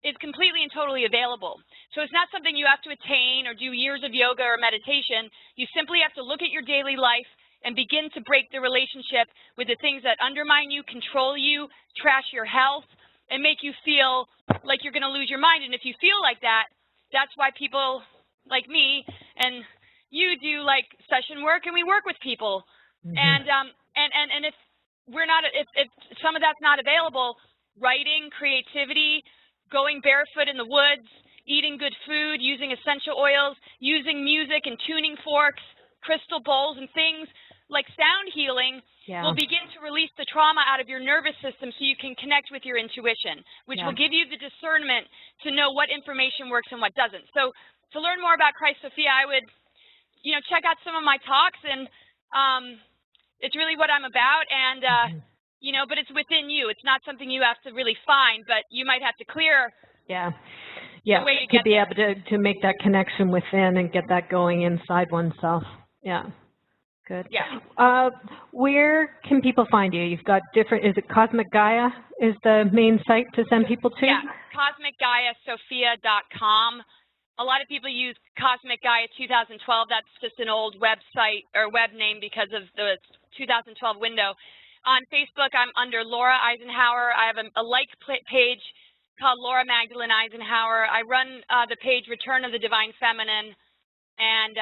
is completely and totally available. So it's not something you have to attain or do years of yoga or meditation. You simply have to look at your daily life and begin to break the relationship with the things that undermine you, control you, trash your health, and make you feel like you're going to lose your mind. And if you feel like that, that's why people like me and you do like session work, and we work with people. And if we're not, if some of that's not available, writing, creativity, going barefoot in the woods, eating good food, using essential oils, using music and tuning forks, crystal bowls, and things like sound healing will begin to release the trauma out of your nervous system so you can connect with your intuition, which will give you the discernment to know what information works and what doesn't. So to learn more about Gaia-Sophia, I would, check out some of my talks, and it's really what I'm about. And but it's within you. It's not something you have to really find, but you might have to clear. The way to be able to make that connection within and get that going inside oneself. Good. Where can people find you? You've got different, is it Cosmic Gaia is the main site to send people to? CosmicGaiaSophia.com. A lot of people use Cosmic Gaia 2012. That's just an old website or web name because of the 2012 window. On Facebook, I'm under Laura Eisenhower. I have a like page called Laura Magdalene Eisenhower. I run the page Return of the Divine Feminine, and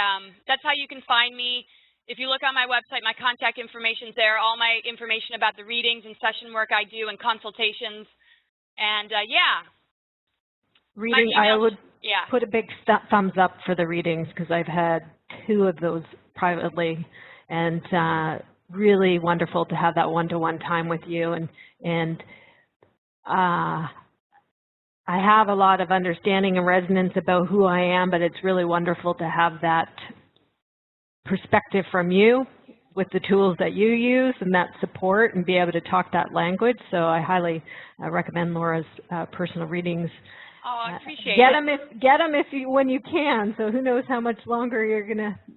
that's how you can find me. If you look on my website, my contact information's there, all my information about the readings and session work I do and consultations. And reading, I would put a big thumbs up for the readings, because I've had 2 of those privately, and really wonderful to have that one-to-one time with you. And I have a lot of understanding and resonance about who I am, but it's really wonderful to have that perspective from you with the tools that you use and that support, and be able to talk that language. So I highly recommend Laura's personal readings. Oh, I appreciate it. Get them when you can. So who knows how much longer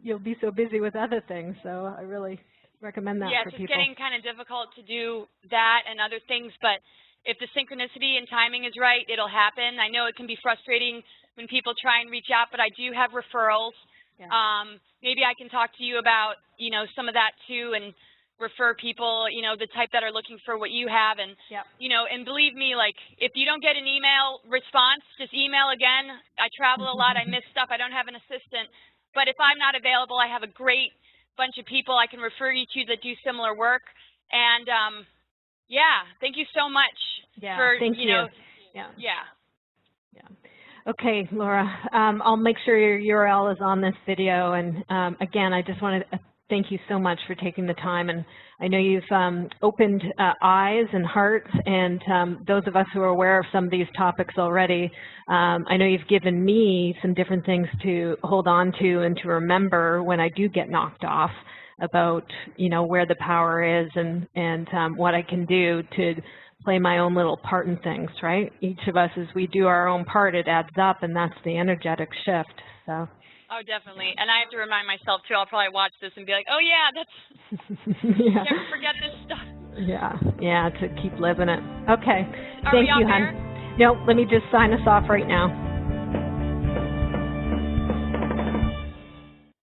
you'll be so busy with other things. So I really recommend that for people. It's getting kind of difficult to do that and other things, but if the synchronicity and timing is right, it'll happen. I know it can be frustrating when people try and reach out, but I do have referrals. Maybe I can talk to you about, some of that too, and refer people, the type that are looking for what you have. And, and believe me, like, if you don't get an email response, just email again. I travel a lot. I miss stuff. I don't have an assistant. But if I'm not available, I have a great bunch of people I can refer you to that do similar work. And, thank you so much for, thank you. Okay, Laura, I'll make sure your URL is on this video. And again, I just wanted to thank you so much for taking the time. And I know you've opened eyes and hearts, and those of us who are aware of some of these topics already, I know you've given me some different things to hold on to and to remember when I do get knocked off, about, where the power is, and what I can do to play my own little part in things, right? Each of us, as we do our own part, it adds up, and that's the energetic shift. So. Oh, definitely. And I have to remind myself, too. I'll probably watch this and be like, oh, yeah, that's, never forget this stuff. To keep living it. Okay. Thank you, hon. No, let me just sign us off right now.